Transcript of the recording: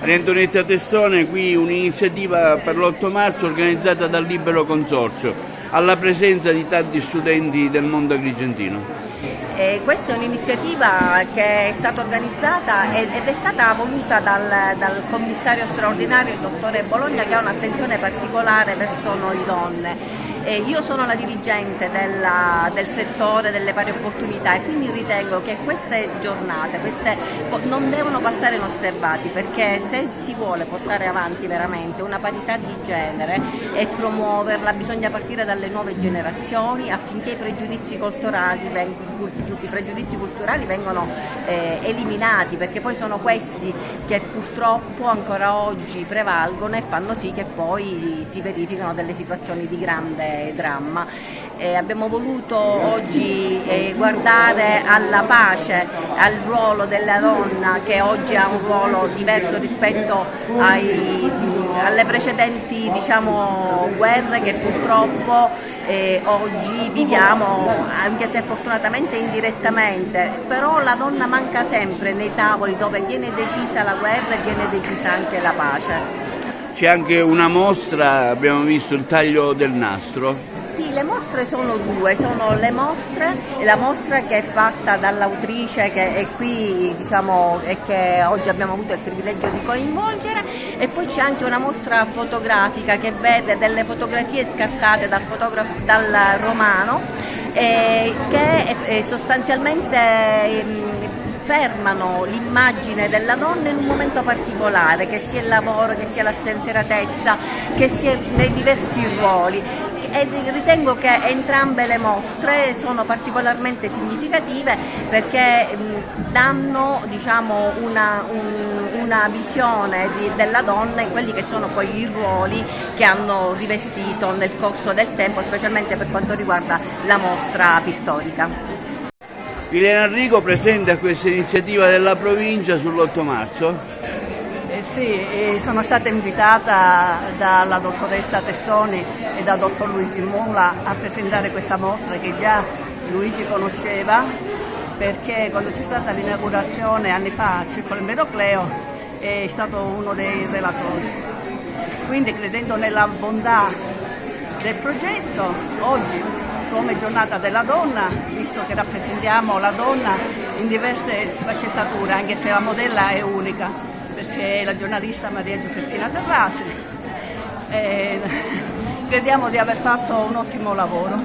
Antonietta Testone, qui un'iniziativa per l'8 marzo organizzata dal Libero Consorzio, alla presenza di tanti studenti del mondo agrigentino. Questa è un'iniziativa che è stata organizzata ed è stata voluta dal commissario straordinario, il dottore Bologna, che ha un'attenzione particolare verso noi donne. Io sono la dirigente del settore delle pari opportunità e quindi ritengo che queste giornate non devono passare inosservati, perché se si vuole portare avanti veramente una parità di genere e promuoverla bisogna partire dalle nuove generazioni affinché i pregiudizi culturali vengono eliminati, perché poi sono questi che purtroppo ancora oggi prevalgono e fanno sì che poi si verificano delle situazioni di grande dramma. Abbiamo voluto oggi guardare alla pace, al ruolo della donna, che oggi ha un ruolo diverso rispetto alle precedenti guerre che purtroppo oggi viviamo, anche se fortunatamente indirettamente, però la donna manca sempre nei tavoli dove viene decisa la guerra e viene decisa anche la pace. C'è anche una mostra, abbiamo visto il taglio del nastro. Sì, le mostre sono due, sono la mostra che è fatta dall'autrice che è qui e che oggi abbiamo avuto il privilegio di coinvolgere, e poi c'è anche una mostra fotografica che vede delle fotografie scattate dal romano che sostanzialmente fermano l'immagine della donna in un momento particolare, che sia il lavoro, che sia la spensieratezza, che sia nei diversi ruoli. E ritengo che entrambe le mostre sono particolarmente significative perché danno una visione della donna in quelli che sono poi i ruoli che hanno rivestito nel corso del tempo, specialmente per quanto riguarda la mostra pittorica. Milena Enrico presente a questa iniziativa della provincia sull'8 marzo? Sì, sono stata invitata dalla dottoressa Testoni e dal dottor Luigi Mula a presentare questa mostra che già Luigi conosceva, perché quando c'è stata l'inaugurazione anni fa al Circolo Empedocleo è stato uno dei relatori. Quindi, credendo nella bontà del progetto, oggi come giornata della donna, visto che rappresentiamo la donna in diverse sfaccettature, anche se la modella è unica, perché è la giornalista Maria Giuseppina Terrasi, crediamo di aver fatto un ottimo lavoro.